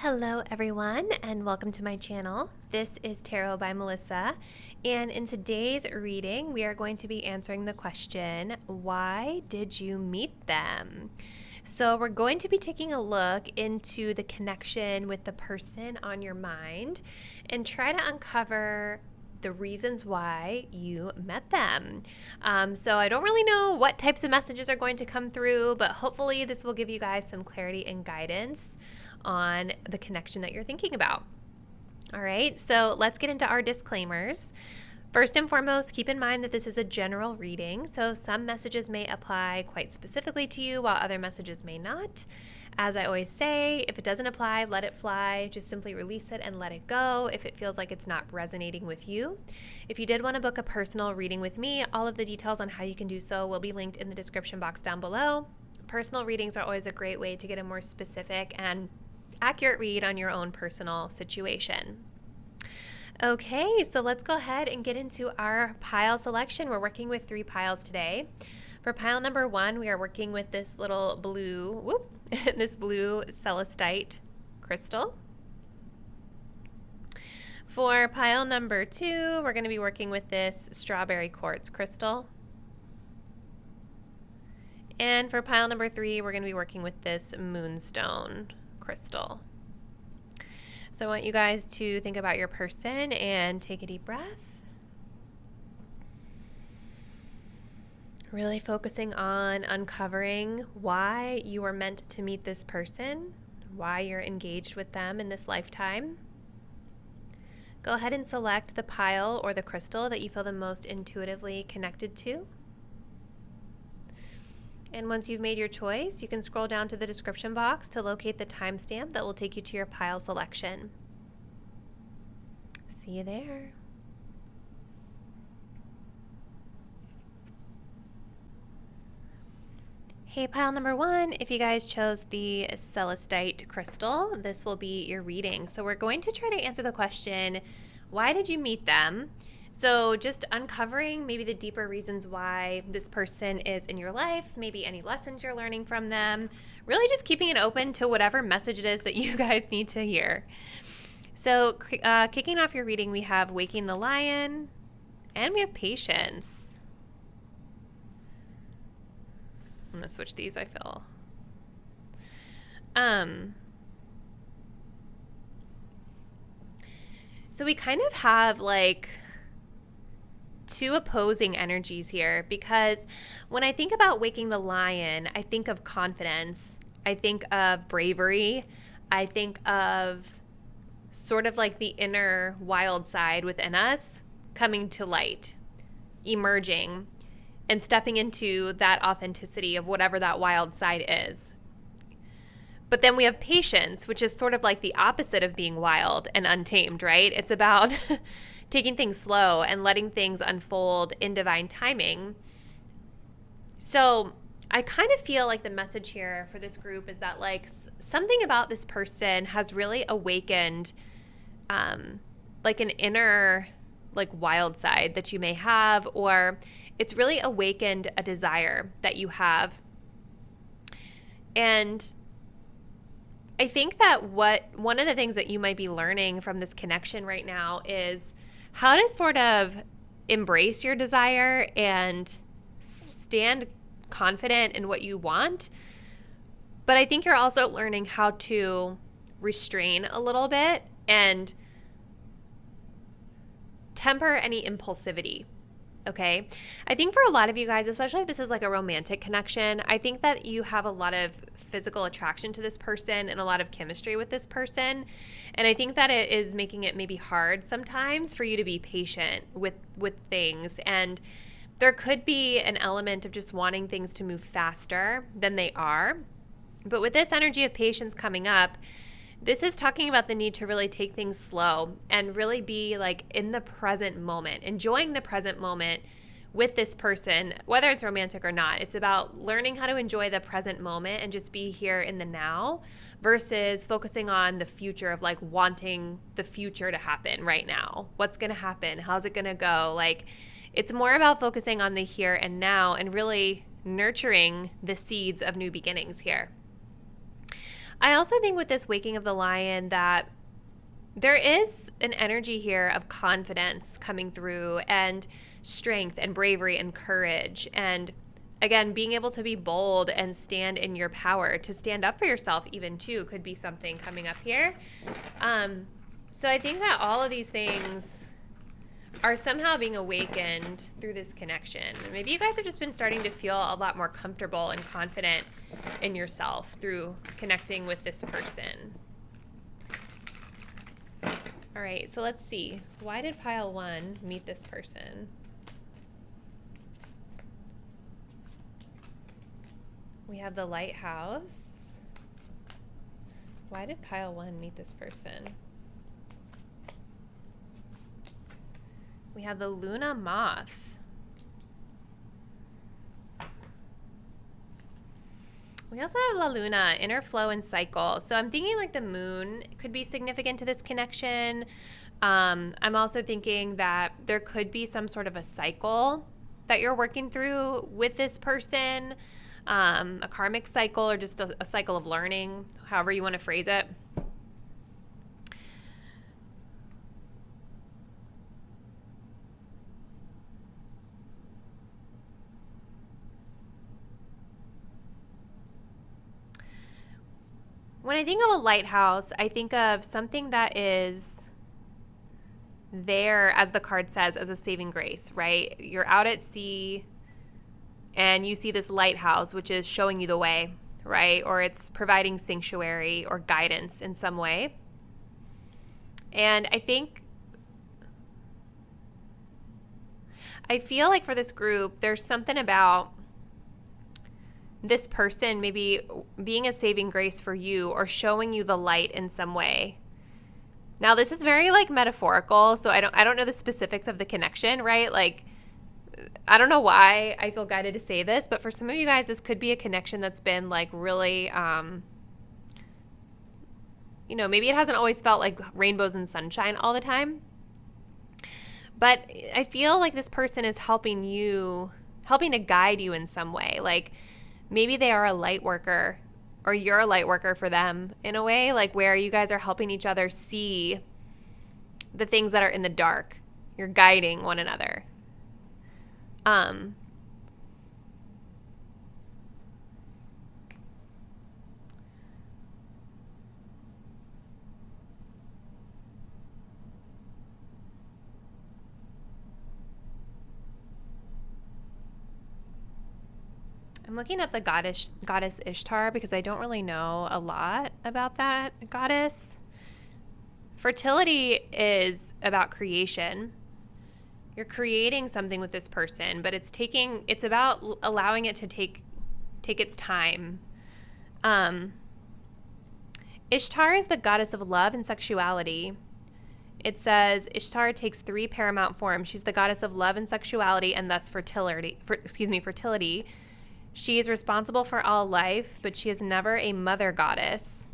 Hello everyone and welcome to my channel. This is Tarot by Melissa, and in today's reading we are going to be answering the question, why did you meet them? So we're going to be taking a look into the connection with the person on your mind and try to uncover the reasons why you met them. So I don't really know what types of messages are going to come through, but hopefully this will give you guys some clarity and guidance on the connection that you're thinking about. All right, so let's get into our disclaimers. First and foremost, keep in mind that this is a general reading, so some messages may apply quite specifically to you while other messages may not. As I always say, if it doesn't apply, let it fly. Just simply release it and let it go if it feels like it's not resonating with you. If you did want to book a personal reading with me, all of the details on how you can do so will be linked in the description box down below. Personal readings are always a great way to get a more specific and accurate read on your own personal situation. Okay, so let's go ahead and get into our pile selection. We're working with 3 piles today. For pile number 1, we are working with this little blue, this blue Celestite crystal. For pile number 2, we're going to be working with this strawberry quartz crystal. And for pile number 3, we're going to be working with this moonstone crystal. So I want you guys to think about your person and take a deep breath. Really focusing on uncovering why you were meant to meet this person, why you're engaged with them in this lifetime. Go ahead and select the pile or the crystal that you feel the most intuitively connected to. And once you've made your choice, you can scroll down to the description box to locate the timestamp that will take you to your pile selection. See you there. Hey, pile number 1, if you guys chose the Celestite crystal, this will be your reading. So we're going to try to answer the question, why did you meet them? So just uncovering maybe the deeper reasons why this person is in your life, maybe any lessons you're learning from them, really just keeping it open to whatever message it is that you guys need to hear. So kicking off your reading, we have Waking the Lion, and we have Patience. I'm going to switch these, I feel. So we kind of have like 2 opposing energies here, because when I think about waking the lion, I think of confidence, I think of bravery, I think of sort of like the inner wild side within us coming to light, emerging, and stepping into that authenticity of whatever that wild side is. But then we have patience, which is sort of like the opposite of being wild and untamed, right? It's about taking things slow and letting things unfold in divine timing. So I kind of feel like the message here for this group is that like something about this person has really awakened like an inner like wild side that you may have, or it's really awakened a desire that you have. And I think that one of the things that you might be learning from this connection right now is how to sort of embrace your desire and stand confident in what you want. But I think you're also learning how to restrain a little bit and temper any impulsivity. Okay. I think for a lot of you guys, especially if this is like a romantic connection, I think that you have a lot of physical attraction to this person and a lot of chemistry with this person. And I think that it is making it maybe hard sometimes for you to be patient with things. And there could be an element of just wanting things to move faster than they are. But with this energy of patience coming up, this is talking about the need to really take things slow and really be like in the present moment, enjoying the present moment with this person, whether it's romantic or not. It's about learning how to enjoy the present moment and just be here in the now versus focusing on the future of like wanting the future to happen right now. What's going to happen? How's it going to go? Like, it's more about focusing on the here and now and really nurturing the seeds of new beginnings here. I also think with this waking of the lion that there is an energy here of confidence coming through, and strength and bravery and courage, and again, being able to be bold and stand in your power, to stand up for yourself even too, could be something coming up here. So I think that all of these things are somehow being awakened through this connection. Maybe you guys have just been starting to feel a lot more comfortable and confident in yourself through connecting with this person. All right, so let's see. Why did pile 1 meet this person? We have the lighthouse. Why did pile 1 meet this person? We have the Luna moth. We also have La Luna, inner flow and cycle. So I'm thinking like the moon could be significant to this connection. I'm also thinking that there could be some sort of a cycle that you're working through with this person, a karmic cycle, or just a cycle of learning, however you want to phrase it. When I think of a lighthouse, I think of something that is there, as the card says, as a saving grace, right? You're out at sea and you see this lighthouse, which is showing you the way, right? Or it's providing sanctuary or guidance in some way. And I feel like for this group, there's something about this person maybe being a saving grace for you or showing you the light in some way. Now, this is very like metaphorical, so I don't know the specifics of the connection, right? Like, I don't know why I feel guided to say this, but for some of you guys, this could be a connection that's been like really, maybe it hasn't always felt like rainbows and sunshine all the time. But I feel like this person is helping to guide you in some way. Like, maybe they are a light worker, or you're a light worker for them in a way, like where you guys are helping each other see the things that are in the dark. You're guiding one another. I'm looking up the goddess Ishtar because I don't really know a lot about that goddess. Fertility is about creation. You're creating something with this person, but it's about allowing it to take its time. Ishtar is the goddess of love and sexuality. It says Ishtar takes 3 paramount forms. She's the goddess of love and sexuality, and thus fertility. She is responsible for all life, but she is never a mother goddess.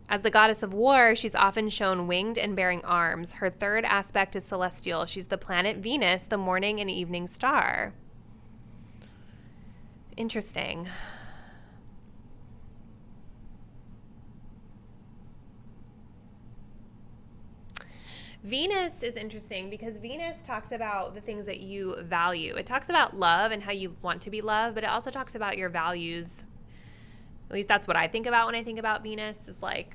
As the goddess of war, she's often shown winged and bearing arms. Her 3rd aspect is celestial. She's the planet Venus, the morning and evening star. Interesting. Venus is interesting because Venus talks about the things that you value. It talks about love and how you want to be loved, but it also talks about your values. At least that's what I think about when I think about Venus, is like,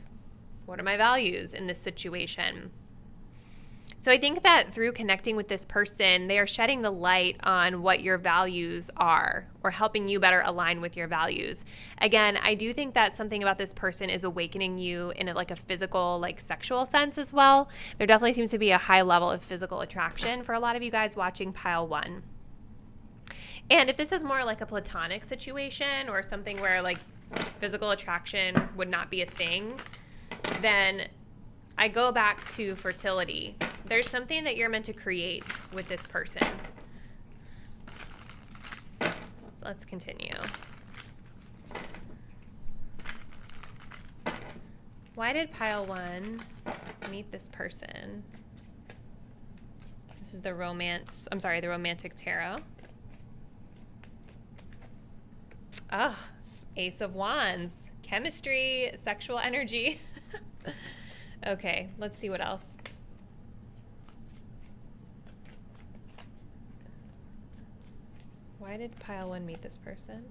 what are my values in this situation? So I think that through connecting with this person, they are shedding the light on what your values are, or helping you better align with your values. Again, I do think that something about this person is awakening you in a physical, sexual sense as well. There definitely seems to be a high level of physical attraction for a lot of you guys watching pile 1. And if this is more like a platonic situation or something where physical attraction would not be a thing, then I go back to fertility. There's something that you're meant to create with this person. So let's continue. Why did pile 1 meet this person? This is the romantic tarot. Oh, Ace of Wands, chemistry, sexual energy. Okay, let's see what else. Why did pile 1 meet this person?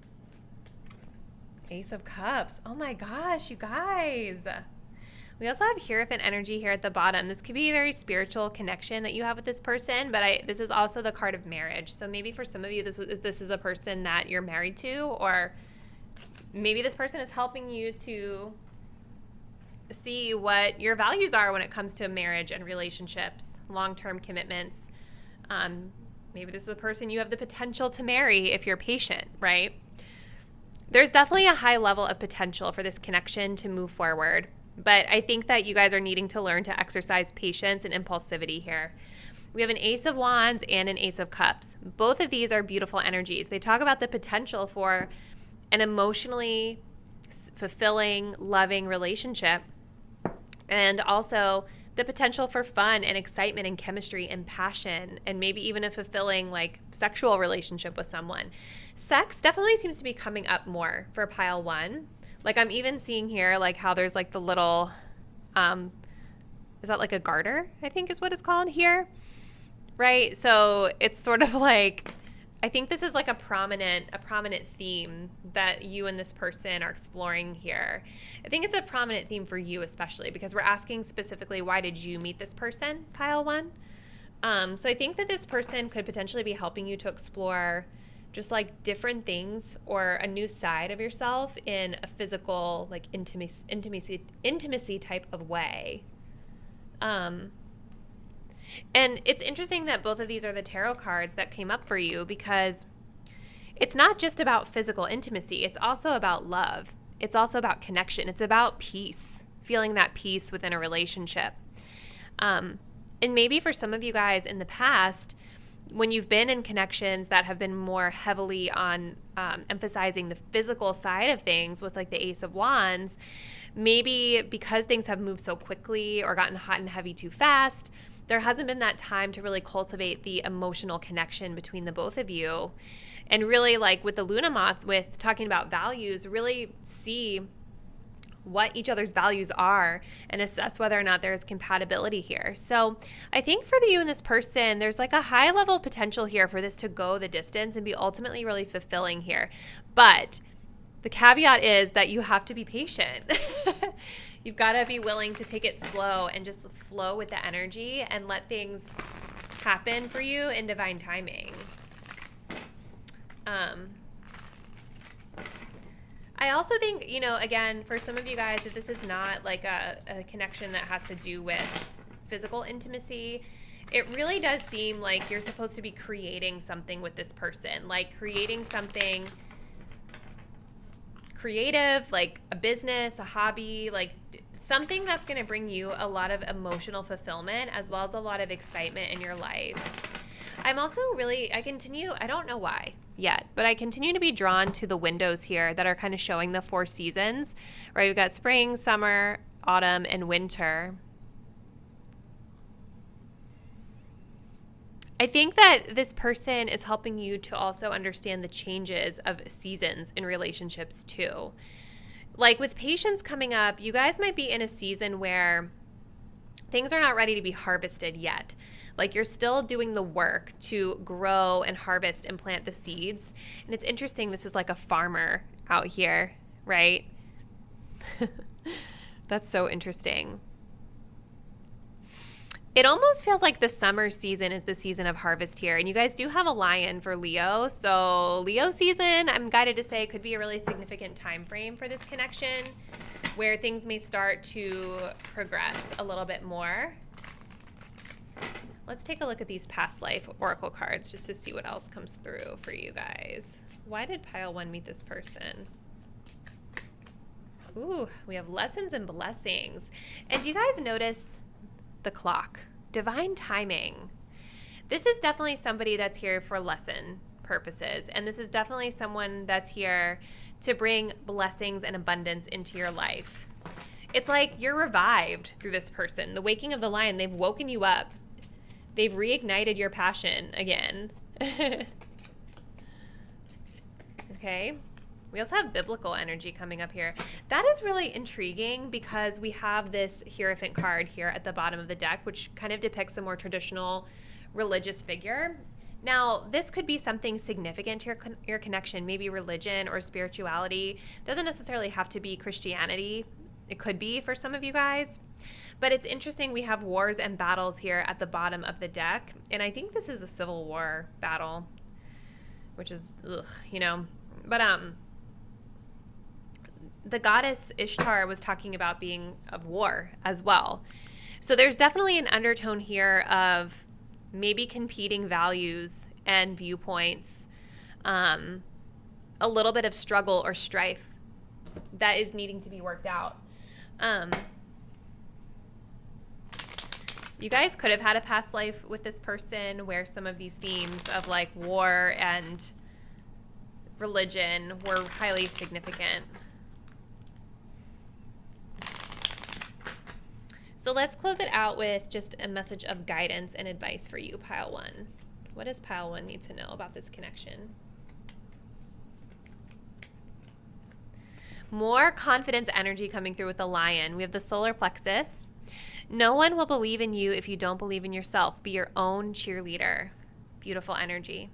Ace of Cups. Oh my gosh, you guys. We also have Hierophant energy here at the bottom. This could be a very spiritual connection that you have with this person, but this is also the card of marriage. So maybe for some of you, this is a person that you're married to, or maybe this person is helping you to see what your values are when it comes to marriage and relationships, long-term commitments. Maybe this is a person you have the potential to marry if you're patient, right? There's definitely a high level of potential for this connection to move forward, but I think that you guys are needing to learn to exercise patience and impulsivity here. We have an Ace of Wands and an Ace of Cups. Both of these are beautiful energies. They talk about the potential for an emotionally fulfilling, loving relationship, and also the potential for fun and excitement and chemistry and passion, and maybe even a fulfilling like sexual relationship with someone. Sex definitely seems to be coming up more for pile 1. Like I'm even seeing here like how there's like the little, is that like a garter, I think is what it's called here, right? So it's sort of like, I think this is like a prominent theme that you and this person are exploring here. I think it's a prominent theme for you especially because we're asking specifically, why did you meet this person, pile 1? So I think that this person could potentially be helping you to explore just like different things or a new side of yourself in a physical, like intimacy type of way. And it's interesting that both of these are the tarot cards that came up for you because it's not just about physical intimacy. It's also about love. It's also about connection. It's about peace, feeling that peace within a relationship. And maybe for some of you guys in the past, when you've been in connections that have been more heavily on emphasizing the physical side of things with like the Ace of Wands, maybe because things have moved so quickly or gotten hot and heavy too fast, there hasn't been that time to really cultivate the emotional connection between the both of you. And really like with the Luna Moth, with talking about values, really see what each other's values are and assess whether or not there's compatibility here. So I think for you and this person, there's like a high level of potential here for this to go the distance and be ultimately really fulfilling here. But the caveat is that you have to be patient. You've got to be willing to take it slow and just flow with the energy and let things happen for you in divine timing. I also think, again, for some of you guys, if this is not like a connection that has to do with physical intimacy, it really does seem like you're supposed to be creating something with this person, like creating something creative, like a business, a hobby, like something that's going to bring you a lot of emotional fulfillment as well as a lot of excitement in your life. I'm also I don't know why yet, but I continue to be drawn to the windows here that are kind of showing the 4 seasons, right? We've got spring, summer, autumn, and winter. I think that this person is helping you to also understand the changes of seasons in relationships too. Like with patience coming up, you guys might be in a season where things are not ready to be harvested yet. Like you're still doing the work to grow and harvest and plant the seeds. And it's interesting, this is like a farmer out here, right? That's so interesting. It almost feels like the summer season is the season of harvest here. And you guys do have a lion for Leo. So Leo season, I'm guided to say, could be a really significant time frame for this connection where things may start to progress a little bit more. Let's take a look at these past life oracle cards just to see what else comes through for you guys. Why did pile 1 meet this person? Ooh, we have lessons and blessings. And do you guys notice the clock? Divine timing. This is definitely somebody that's here for lesson purposes. And this is definitely someone that's here to bring blessings and abundance into your life. It's like you're revived through this person. The waking of the lion, they've woken you up. They've reignited your passion again. Okay. We also have biblical energy coming up here. That is really intriguing because we have this Hierophant card here at the bottom of the deck, which kind of depicts a more traditional religious figure. Now, this could be something significant to your connection, maybe religion or spirituality. It doesn't necessarily have to be Christianity. It could be for some of you guys. But it's interesting, we have wars and battles here at the bottom of the deck. And I think this is a civil war battle, which is, But the goddess Ishtar was talking about being of war as well. So there's definitely an undertone here of maybe competing values and viewpoints, a little bit of struggle or strife that is needing to be worked out. You guys could have had a past life with this person where some of these themes of like war and religion were highly significant. So let's close it out with just a message of guidance and advice for you, Pile 1. What does Pile 1 need to know about this connection? More confidence energy coming through with the Lion. We have the solar plexus. No one will believe in you if you don't believe in yourself. Be your own cheerleader. Beautiful energy.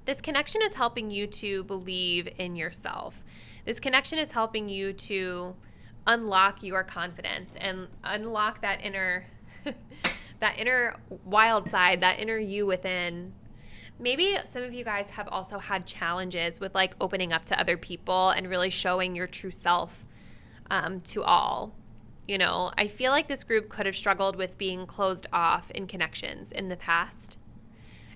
This connection is helping you to believe in yourself. This connection is helping you to unlock your confidence and unlock that inner that inner wild side, that inner you within. Maybe some of you guys have also had challenges with like opening up to other people and really showing your true self to all. I feel like this group could have struggled with being closed off in connections in the past.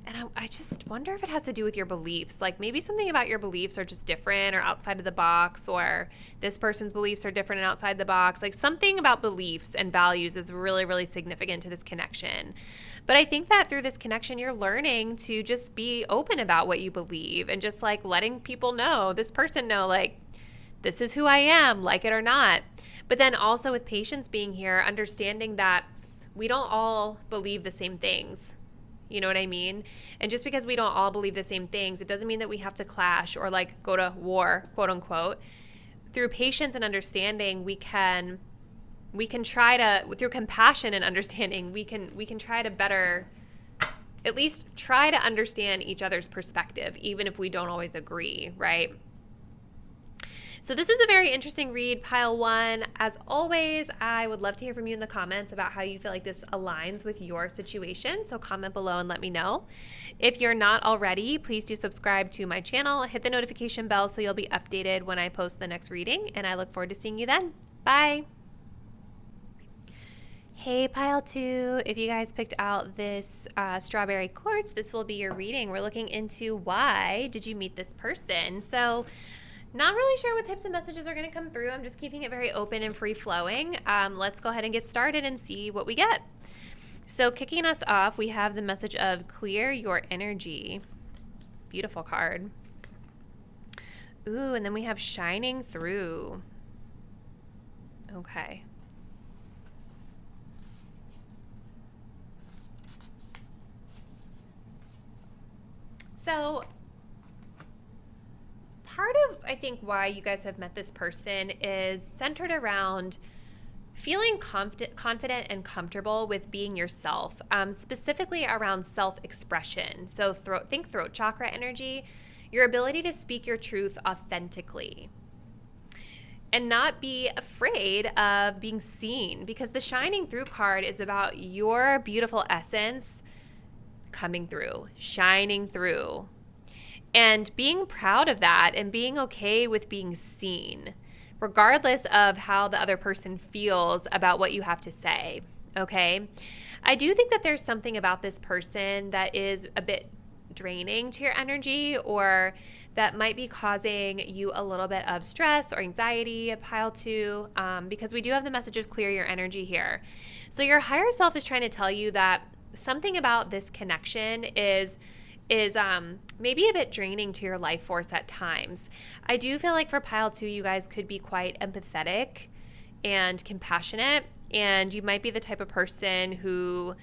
And I just wonder if it has to do with your beliefs. Like maybe something about your beliefs are just different or outside of the box, or this person's beliefs are different and outside the box. Like something about beliefs and values is really, really significant to this connection. But I think that through this connection, you're learning to just be open about what you believe and just like letting people know, this person know, like, this is who I am, like it or not. But then also with patience being here, understanding that we don't all believe the same things. You know what I mean? And just because we don't all believe the same things, it doesn't mean that we have to clash or like go to war, quote unquote. Through patience and understanding, we can try to, through compassion and understanding, we can try to better, at least try to understand each other's perspective, even if we don't always agree, right? So this is a very interesting read, Pile 1. As always, I would love to hear from you in the comments about how you feel like this aligns with your situation. So comment below and let me know. If you're not already, please do subscribe to my channel. Hit the notification bell so you'll be updated when I post the next reading. And I look forward to seeing you then. Bye. Hey, Pile 2. If you guys picked out this strawberry quartz, this will be your reading. We're looking into why did you meet this person? So not really sure what types of messages are going to come through. I'm just keeping it very open and free-flowing. Let's go ahead and get started and see what we get. So kicking us off, we have the message of clear your energy. Beautiful card. Ooh, and then we have shining through. Okay. So part of, I think, why you guys have met this person is centered around feeling confident and comfortable with being yourself, specifically around self-expression. So think throat chakra energy, your ability to speak your truth authentically and not be afraid of being seen, because the shining through card is about your beautiful essence coming through, shining through. And being proud of that and being okay with being seen, regardless of how the other person feels about what you have to say, okay? I do think that there's something about this person that is a bit draining to your energy, or that might be causing you a little bit of stress or anxiety, Pile 2, because we do have the message of clear your energy here. So your higher self is trying to tell you that something about this connection is maybe a bit draining to your life force at times. I do feel like for Pile 2, you guys could be quite empathetic and compassionate, and you might be the type of person who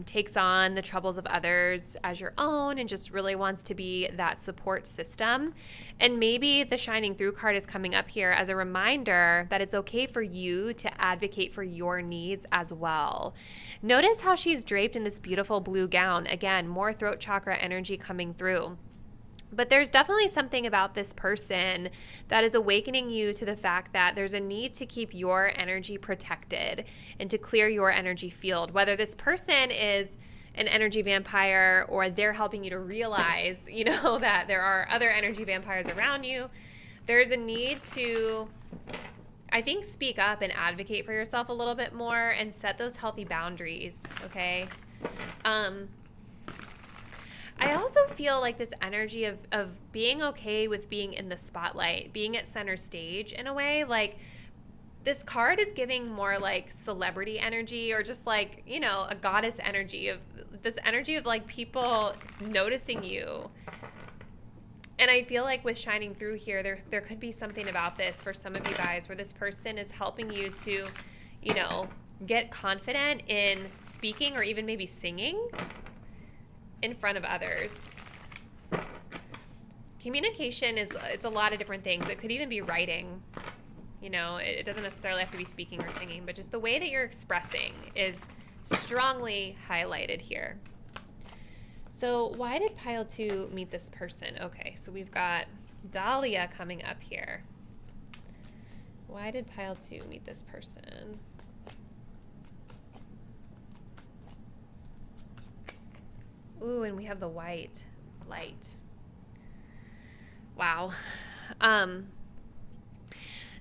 takes on the troubles of others as your own and just really wants to be that support system. And maybe the shining through card is coming up here as a reminder that it's okay for you to advocate for your needs as well. Notice how she's draped in this beautiful blue gown. Again, more throat chakra energy coming through. But there's definitely something about this person that is awakening you to the fact that there's a need to keep your energy protected and to clear your energy field. Whether this person is an energy vampire or they're helping you to realize, that there are other energy vampires around you, there's a need to, I think, speak up and advocate for yourself a little bit more and set those healthy boundaries, okay? I also feel like this energy of being okay with being in the spotlight, being at center stage in a way. Like, this card is giving more like celebrity energy or just like, a goddess energy, of this energy of like people noticing you. And I feel like with shining through here, there could be something about this for some of you guys where this person is helping you to, get confident in speaking or even maybe singing in front of others. Communication it's a lot of different things. It could even be writing. It doesn't necessarily have to be speaking or singing, but just the way that you're expressing is strongly highlighted here. So why did pile 2 meet this person? Okay, so we've got Dahlia coming up here. Why did pile 2 meet this person? Ooh, and we have the white light. Wow.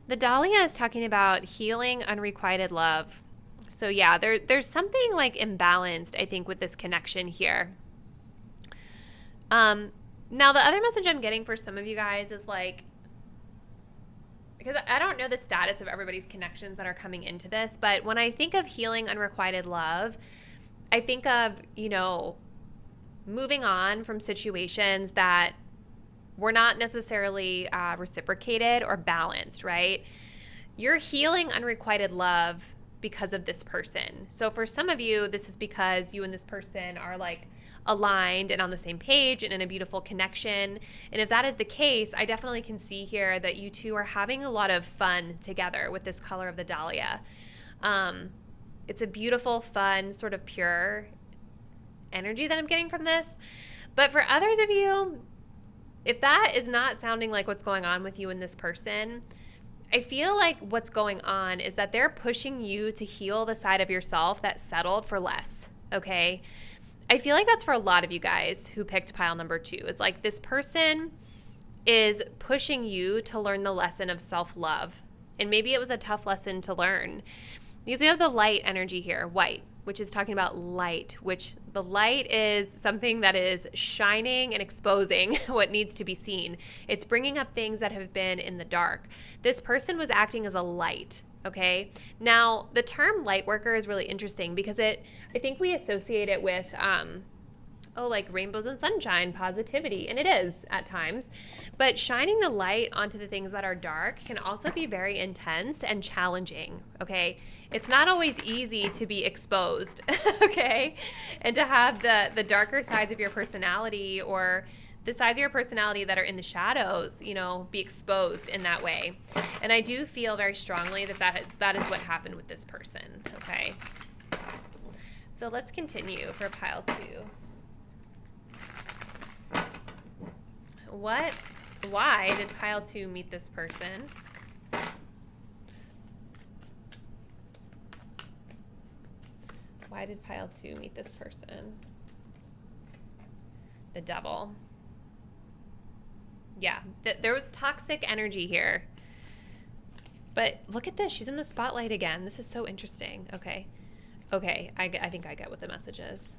The Dahlia is talking about healing unrequited love. So yeah, there's something like imbalanced, I think, with this connection here. Now the other message I'm getting for some of you guys is like, because I don't know the status of everybody's connections that are coming into this, but when I think of healing unrequited love, I think of, moving on from situations that were not necessarily reciprocated or balanced, right? You're healing unrequited love because of this person. So for some of you, this is because you and this person are like aligned and on the same page and in a beautiful connection. And if that is the case, I definitely can see here that you two are having a lot of fun together with this color of the Dahlia. It's a beautiful, fun, sort of pure energy that I'm getting from this. But for others of you, if that is not sounding like what's going on with you and this person, I feel like what's going on is that they're pushing you to heal the side of yourself that settled for less, okay? I feel like that's for a lot of you guys who picked pile number 2. Is like this person is pushing you to learn the lesson of self-love. And maybe it was a tough lesson to learn. Because we have the light energy here, white, which is talking about light, which the light is something that is shining and exposing what needs to be seen. It's bringing up things that have been in the dark. This person was acting as a light, okay? Now, the term light worker is really interesting because I think we associate it with, like rainbows and sunshine, positivity, and it is at times. But shining the light onto the things that are dark can also be very intense and challenging, okay? It's not always easy to be exposed, okay? And to have the darker sides of your personality or the sides of your personality that are in the shadows, be exposed in that way. And I do feel very strongly that is what happened with this person, okay? So let's continue for pile 2. Why did pile 2 meet this person? Why did pile 2 meet this person? The Devil. Yeah, there was toxic energy here. But look at this. She's in the spotlight again. This is so interesting. Okay, I think I get what the message is.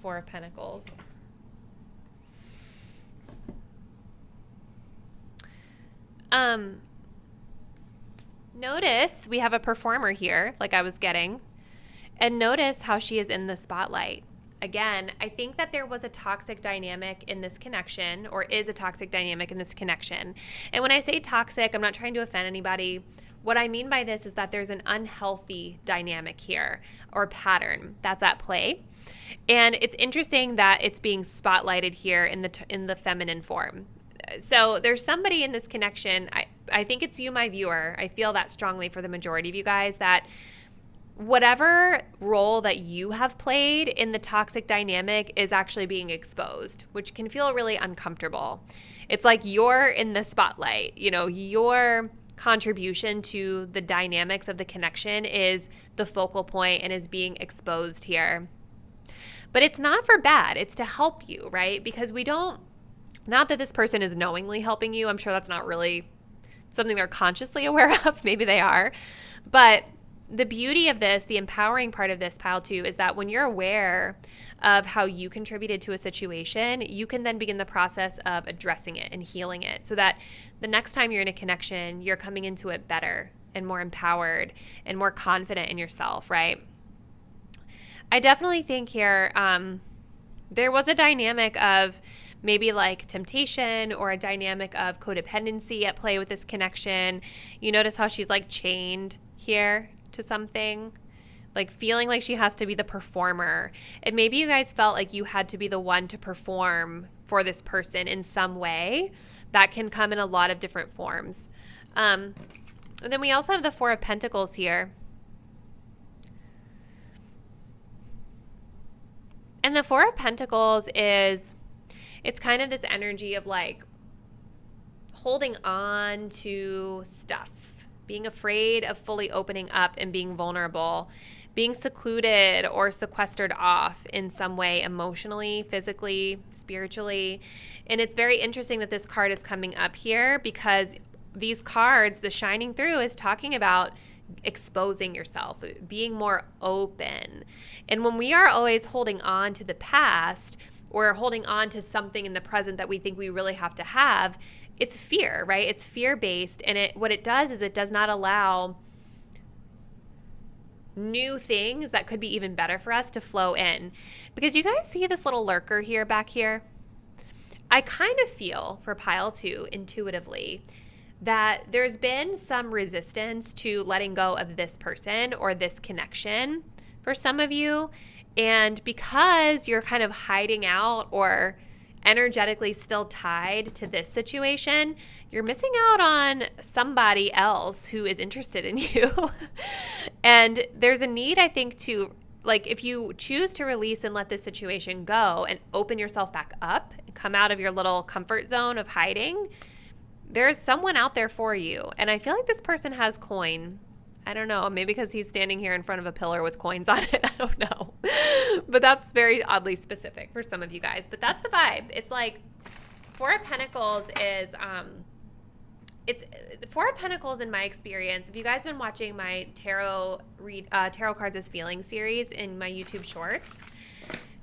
4 of Pentacles. Notice we have a performer here, like I was getting, and notice how she is in the spotlight. Again, I think that there was a toxic dynamic in this connection, or is a toxic dynamic in this connection. And when I say toxic, I'm not trying to offend anybody. what I mean by this is that there's an unhealthy dynamic here or pattern that's at play. And it's interesting that it's being spotlighted here in the feminine form. So there's somebody in this connection. I think it's you, my viewer. I feel that strongly for the majority of you guys, that whatever role that you have played in the toxic dynamic is actually being exposed, which can feel really uncomfortable. It's like you're in the spotlight. Your contribution to the dynamics of the connection is the focal point and is being exposed here. But it's not for bad. It's to help you, right? Because not that this person is knowingly helping you. I'm sure that's not really something they're consciously aware of. Maybe they are. But the beauty of this, the empowering part of this, pile 2, is that when you're aware of how you contributed to a situation, you can then begin the process of addressing it and healing it so that the next time you're in a connection, you're coming into it better and more empowered and more confident in yourself, right? I definitely think here there was a dynamic of maybe like temptation or a dynamic of codependency at play with this connection. You notice how she's like chained here to something, like feeling like she has to be the performer. And maybe you guys felt like you had to be the one to perform for this person in some way. That can come in a lot of different forms. And then we also have the 4 of Pentacles here. And the 4 of Pentacles it's kind of this energy of like holding on to stuff, being afraid of fully opening up and being vulnerable, being secluded or sequestered off in some way emotionally, physically, spiritually. And it's very interesting that this card is coming up here because these cards, the shining through, is talking about exposing yourself, being more open. And when we are always holding on to the past or holding on to something in the present that we think we really have to have, it's fear, right? It's fear-based. And what it does is it does not allow new things that could be even better for us to flow in. Because you guys see this little lurker here, back here? I kind of feel for pile 2 intuitively that there's been some resistance to letting go of this person or this connection for some of you. And because you're kind of hiding out or energetically still tied to this situation, you're missing out on somebody else who is interested in you. And there's a need, I think, to, like, if you choose to release and let this situation go and open yourself back up and come out of your little comfort zone of hiding, there's someone out there for you. And I feel like this person has coin. I don't know, maybe because he's standing here in front of a pillar with coins on it. I don't know. But that's very oddly specific for some of you guys. But that's the vibe. It's like 4 of Pentacles is, it's 4 of Pentacles in my experience. If you guys have been watching my tarot cards as feelings series in my YouTube shorts,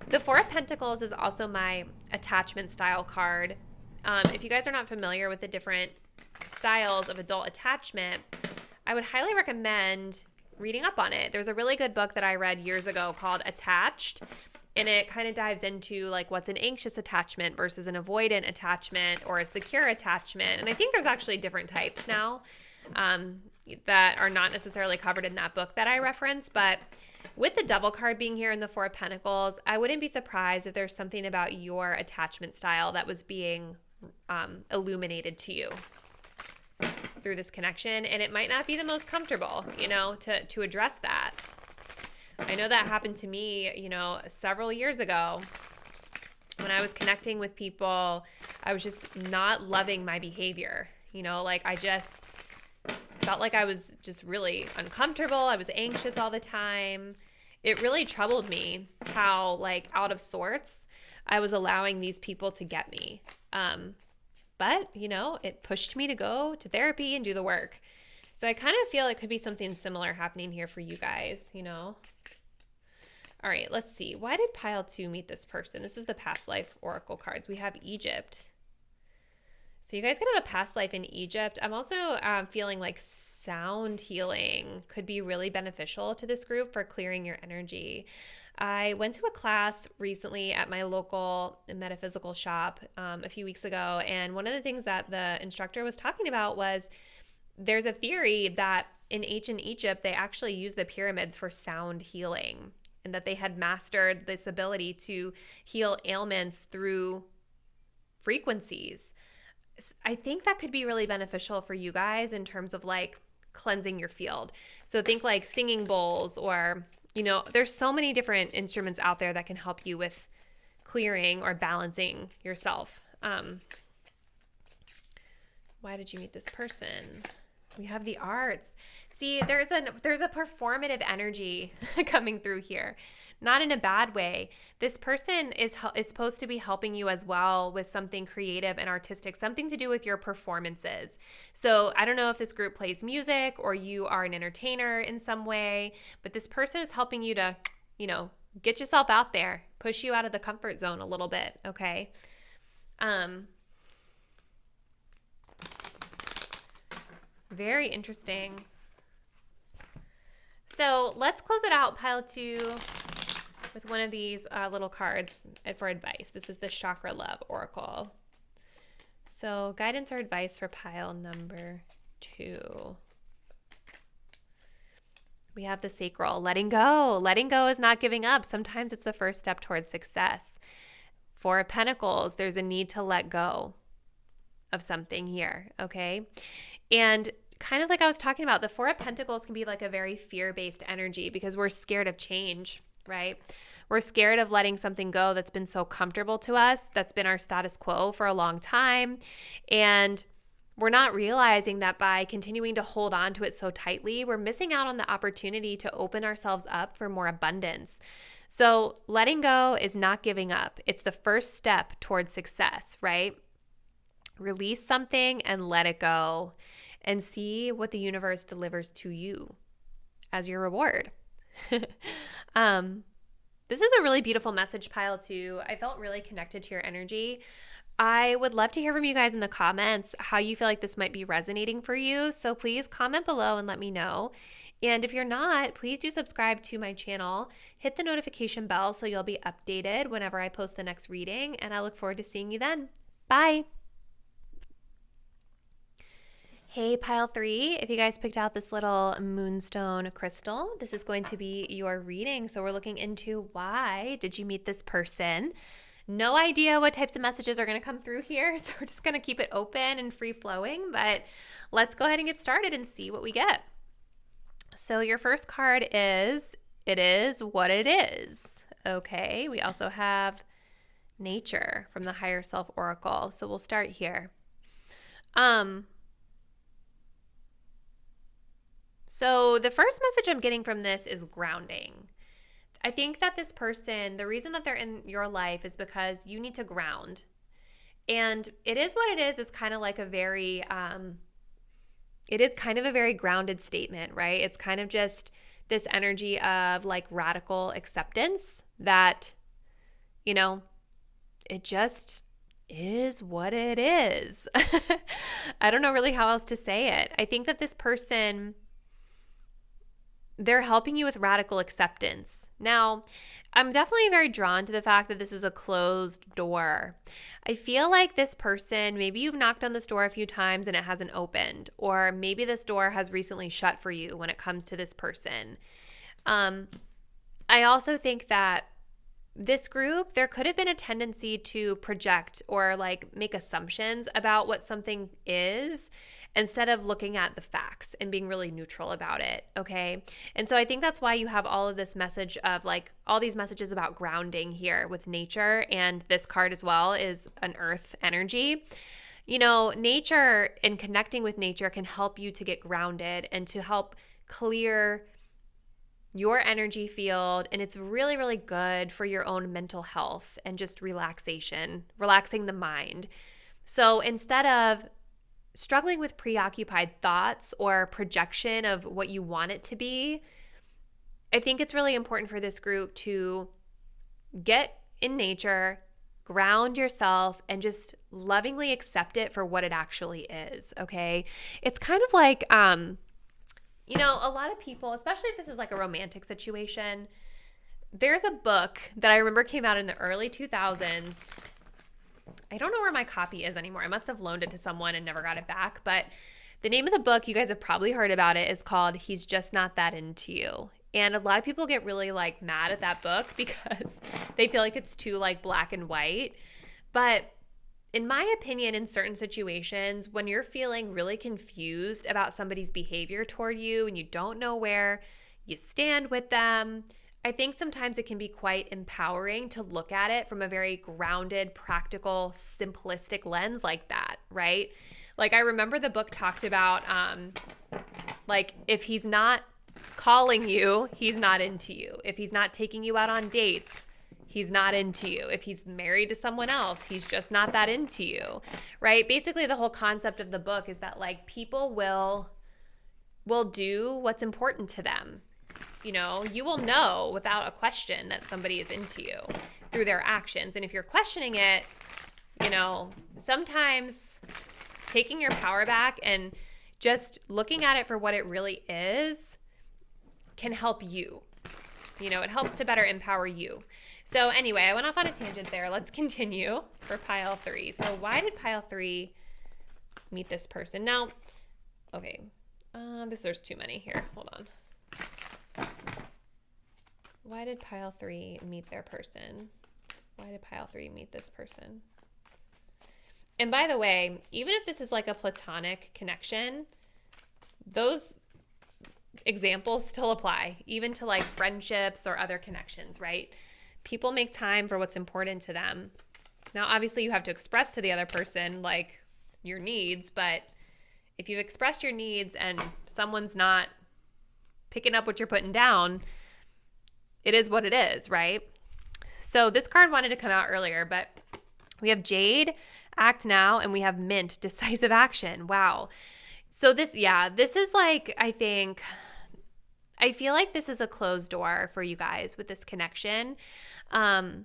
the 4 of Pentacles is also my attachment style card. If you guys are not familiar with the different styles of adult attachment, I would highly recommend reading up on it. There's a really good book that I read years ago called Attached, and it kind of dives into like what's an anxious attachment versus an avoidant attachment or a secure attachment. And I think there's actually different types now that are not necessarily covered in that book that I referenced. But with the Devil card being here in the 4 of Pentacles, I wouldn't be surprised if there's something about your attachment style that was being illuminated to you through this connection, and it might not be the most comfortable, to address that. I know that happened to me, several years ago when I was connecting with people. I was just not loving my behavior, I just felt like I was just really uncomfortable. I was anxious all the time. It really troubled me how out of sorts I was allowing these people to get me. But, it pushed me to go to therapy and do the work. So I kind of feel it could be something similar happening here for you guys, All right, let's see. Why did pile 2 meet this person? This is the past life oracle cards. We have Egypt. So you guys could have a past life in Egypt. I'm also feeling like sound healing could be really beneficial to this group for clearing your energy. I went to a class recently at my local metaphysical shop a few weeks ago, and one of the things that the instructor was talking about was there's a theory that in ancient Egypt, they actually used the pyramids for sound healing, and that they had mastered this ability to heal ailments through frequencies. I think that could be really beneficial for you guys in terms of like cleansing your field. So think like singing bowls, or, there's so many different instruments out there that can help you with clearing or balancing yourself. Why did you meet this person? We have the arts. See, there's a performative energy coming through here. Not in a bad way. This person is supposed to be helping you as well with something creative and artistic, something to do with your performances. So I don't know if this group plays music or you are an entertainer in some way, but this person is helping you to, get yourself out there, push you out of the comfort zone a little bit, okay? Very interesting. So let's close it out, pile 2, with one of these little cards for advice. This is the Chakra Love Oracle. So guidance or advice for pile number 2. We have the Sacral, letting go. Letting go is not giving up. Sometimes it's the first step towards success. 4 of Pentacles, there's a need to let go of something here, okay? And kind of like I was talking about, the 4 of Pentacles can be like a very fear-based energy because we're scared of change, right? We're scared of letting something go that's been so comfortable to us, that's been our status quo for a long time. And we're not realizing that by continuing to hold on to it so tightly, we're missing out on the opportunity to open ourselves up for more abundance. So letting go is not giving up. It's the first step towards success, right? Release something and let it go and see what the universe delivers to you as your reward. This is a really beautiful message, pile 2. I felt really connected to your energy. I would love to hear from you guys in the comments how you feel like this might be resonating for you. So please comment below and let me know. And if you're not, please do subscribe to my channel. Hit the notification bell so you'll be updated whenever I post the next reading. And I look forward to seeing you then. Bye. Hey, pile 3, if you guys picked out this little Moonstone crystal, this is going to be your reading. So we're looking into why did you meet this person? No idea what types of messages are going to come through here, so we're just going to keep it open and free-flowing, but let's go ahead and get started and see what we get. So your first card is, it is what it is. Okay, we also have nature from the Higher Self Oracle, so we'll start here. So the first message I'm getting from this is grounding. I think that this person, the reason that they're in your life is because you need to ground. And it is what it is kind of like a very, it is kind of a very grounded statement, right? It's kind of just this energy of like radical acceptance that, it just is what it is. I don't know really how else to say it. I think that this person, they're helping you with radical acceptance. Now, I'm definitely very drawn to the fact that this is a closed door. I feel like this person, maybe you've knocked on this door a few times and it hasn't opened, or maybe this door has recently shut for you when it comes to this person. I also think that this group, there could have been a tendency to project or like make assumptions about what something is, instead of looking at the facts and being really neutral about it, okay? And so I think that's why you have all of this message of like all these messages about grounding here with nature, and this card as well is an earth energy. Nature and connecting with nature can help you to get grounded and to help clear your energy field, and it's really, really good for your own mental health and just relaxing the mind. So instead of struggling with preoccupied thoughts or projection of what you want it to be, I think it's really important for this group to get in nature, ground yourself, and just lovingly accept it for what it actually is, okay? It's kind of like, a lot of people, especially if this is like a romantic situation, there's a book that I remember came out in the early 2000s. I don't know where my copy is anymore. I must have loaned it to someone and never got it back. But The name of the book, you guys have probably heard about it, is called He's Just Not That Into You. And a lot of people get really like mad at that book because they feel like it's too like black and white. But in my opinion, in certain situations, when you're feeling really confused about somebody's behavior toward you and you don't know where you stand with them, I think sometimes it can be quite empowering to look at it from a very grounded, practical, simplistic lens like that, right? Like I remember the book talked about like if he's not calling you, he's not into you. If he's not taking you out on dates, he's not into you. If he's married to someone else, he's just not that into you, right? Basically, the whole concept of the book is that like people will do what's important to them. You know, you will know without a question that somebody is into you through their actions. And if you're questioning it, you know, sometimes taking your power back and just looking at it for what it really is can help you. You know, it helps to better empower you. So anyway, I went off on a tangent there. Let's continue for pile 3. So why did pile 3 meet this person? Now, okay, there's too many here. Hold on. Why did pile 3 meet their person? Why did pile 3 meet this person? And by the way, even if this is like a platonic connection, those examples still apply, even to like friendships or other connections, right? People make time for what's important to them. Now, obviously, you have to express to the other person like your needs, but if you've expressed your needs and someone's not picking up what you're putting down, it is what it is, right? So this card wanted to come out earlier, but we have Jade, Act Now, and we have Mint, Decisive Action. Wow. So this is like, I feel like this is a closed door for you guys with this connection. But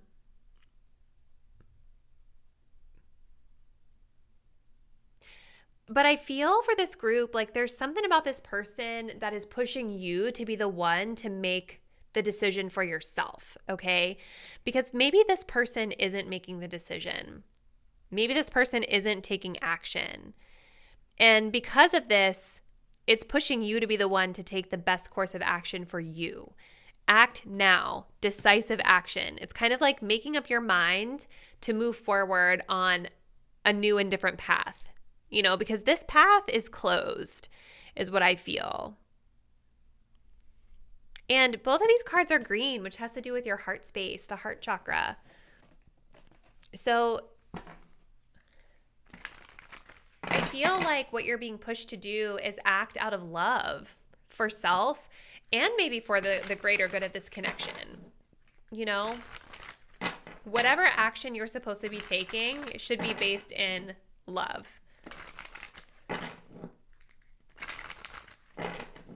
I feel for this group, like there's something about this person that is pushing you to be the one to make the decision for yourself, okay? Because maybe this person isn't making the decision. Maybe this person isn't taking action. And because of this, it's pushing you to be the one to take the best course of action for you. Act now, decisive action. It's kind of like making up your mind to move forward on a new and different path, you know, because this path is closed, is what I feel. And both of these cards are green, which has to do with your heart space, the heart chakra. So I feel like what you're being pushed to do is act out of love for self and maybe for the greater good of this connection. You know, whatever action you're supposed to be taking should be based in love.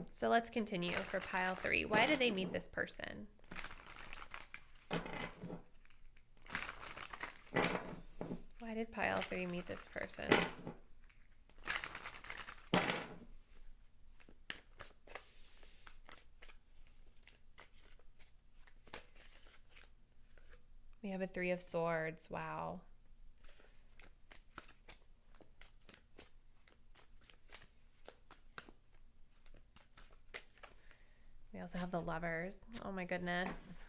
So let's continue for pile 3. Why did they meet this person? Why did pile 3 meet this person? We have a 3 of Swords. Wow. We also have the Lovers. Oh my goodness.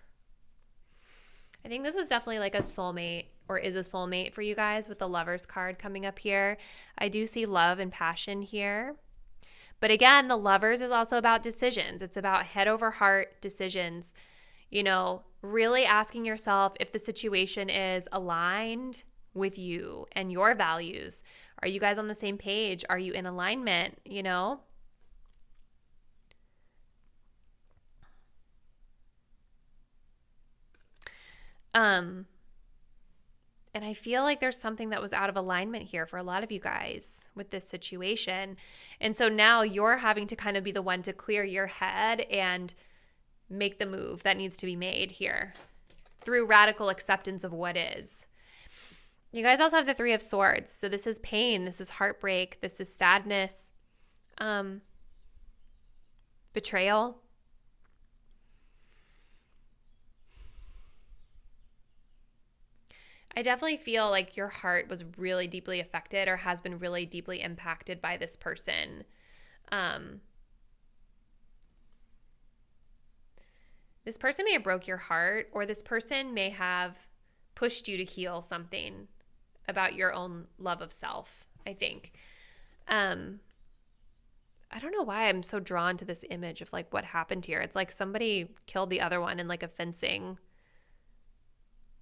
I think this was definitely like a soulmate, or is a soulmate for you guys with the Lovers card coming up here. I do see love and passion here. But again, the Lovers is also about decisions. It's about head over heart decisions. You know, really asking yourself if the situation is aligned with you and your values. Are you guys on the same page? Are you in alignment? You know? And I feel like there's something that was out of alignment here for a lot of you guys with this situation. And so now you're having to kind of be the one to clear your head and make the move that needs to be made here through radical acceptance of what is. You guys also have the 3 of Swords. So this is pain. This is heartbreak. This is sadness, betrayal. I definitely feel like your heart was really deeply affected or has been really deeply impacted by this person. This person may have broke your heart, or this person may have pushed you to heal something about your own love of self, I think. I don't know why I'm so drawn to this image of like what happened here. It's like somebody killed the other one in like a fencing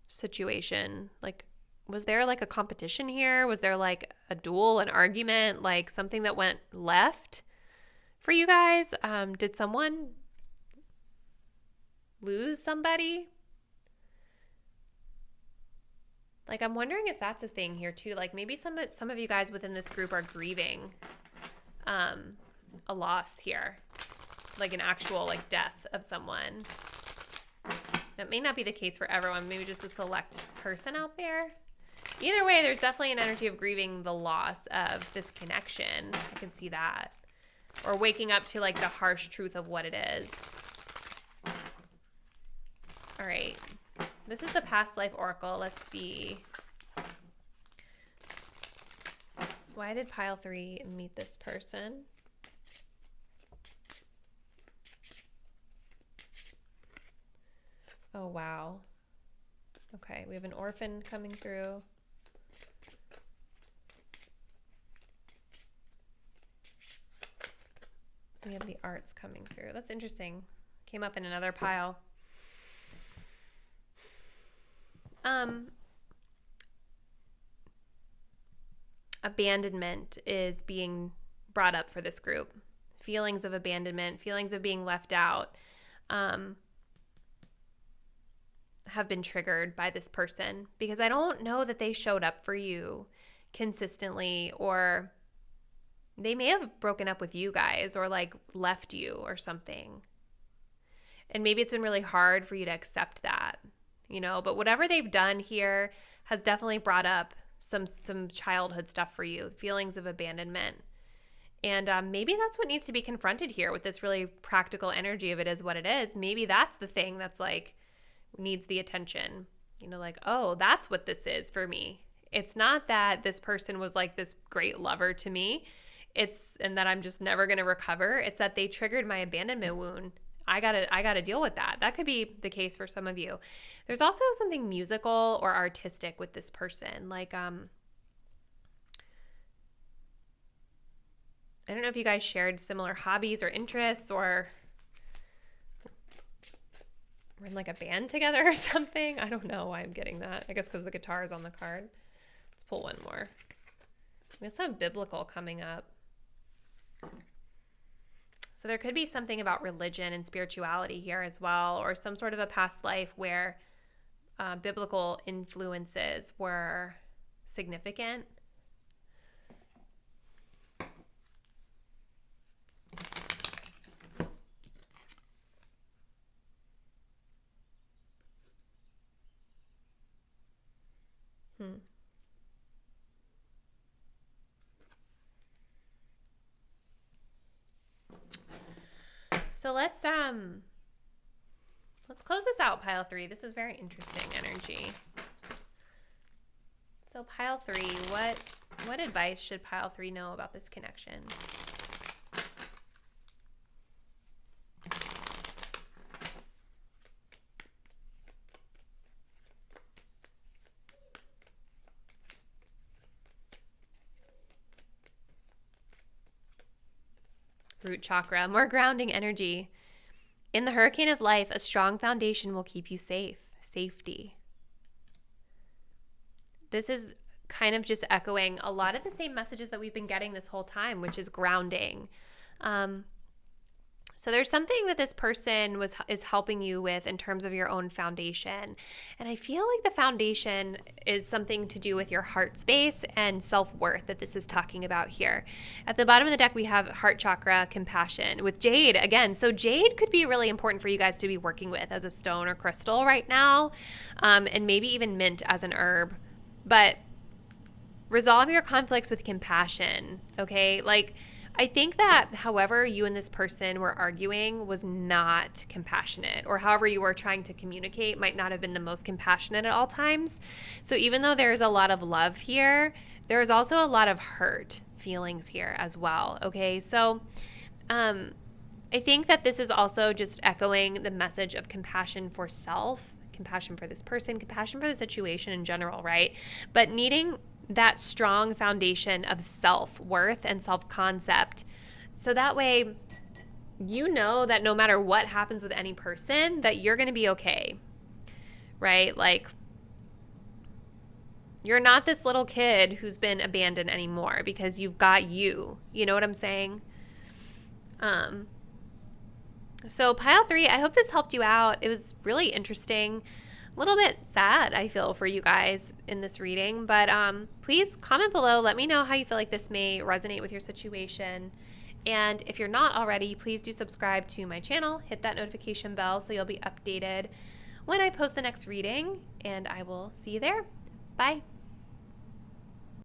situation. Like, was there like a competition here? Was there like a duel, an argument, like something that went left for you guys? Did someone lose somebody? Like, I'm wondering if that's a thing here too. Like maybe some of you guys within this group are grieving a loss here, like an actual like death of someone. That may not be the case for everyone, maybe just a select person out there. Either way, there's definitely an energy of grieving the loss of this connection. I can see that. Or waking up to like the harsh truth of what it is. All right. This is the past life oracle. Let's see. Why did pile 3 meet this person? Oh, wow. Okay, we have an orphan coming through. We have the arts coming through. That's interesting. Came up in another pile. Abandonment is being brought up for this group. Feelings of abandonment, feelings of being left out, have been triggered by this person, because I don't know that they showed up for you consistently, or they may have broken up with you guys or like left you or something. And maybe it's been really hard for you to accept that, you know, but whatever they've done here has definitely brought up some childhood stuff for you, feelings of abandonment. And maybe that's what needs to be confronted here with this really practical energy of it is what it is. Maybe that's the thing that's like needs the attention, you know, like, oh, that's what this is for me. It's not that this person was like this great lover to me. And that I'm just never going to recover. It's that they triggered my abandonment wound. I gotta deal with that. That could be the case for some of you. There's also something musical or artistic with this person. Like, I don't know if you guys shared similar hobbies or interests, or were in like a band together or something. I don't know why I'm getting that. I guess because the guitar is on the card. Let's pull one more. We have some biblical coming up. So there could be something about religion and spirituality here as well, or some sort of a past life where biblical influences were significant. So let's close this out, pile 3. This is very interesting energy. So pile 3, what advice should pile 3 know about this connection? Root chakra, more grounding energy. In the hurricane of life, a strong foundation will keep you safe. Safety. This is kind of just echoing a lot of the same messages that we've been getting this whole time, which is grounding. So there's something that this person is helping you with in terms of your own foundation. And I feel like the foundation is something to do with your heart space and self-worth that this is talking about here. At the bottom of the deck, we have heart chakra, compassion with jade again. So jade could be really important for you guys to be working with as a stone or crystal right now, and maybe even mint as an herb. But resolve your conflicts with compassion, okay? Like, I think that however you and this person were arguing was not compassionate, or however you were trying to communicate might not have been the most compassionate at all times. So even though there's a lot of love here, there's also a lot of hurt feelings here as well. Okay, so I think that this is also just echoing the message of compassion for self, compassion for this person, compassion for the situation in general, right? But needing that strong foundation of self-worth and self-concept. So that way, you know that no matter what happens with any person, that you're going to be okay, right? Like, you're not this little kid who's been abandoned anymore because you've got you. You know what I'm saying? So pile 3, I hope this helped you out. It was really interesting. A little bit sad, I feel, for you guys in this reading, but please comment below. Let me know how you feel like this may resonate with your situation. And if you're not already, please do subscribe to my channel. Hit that notification bell so you'll be updated when I post the next reading, and I will see you there. Bye.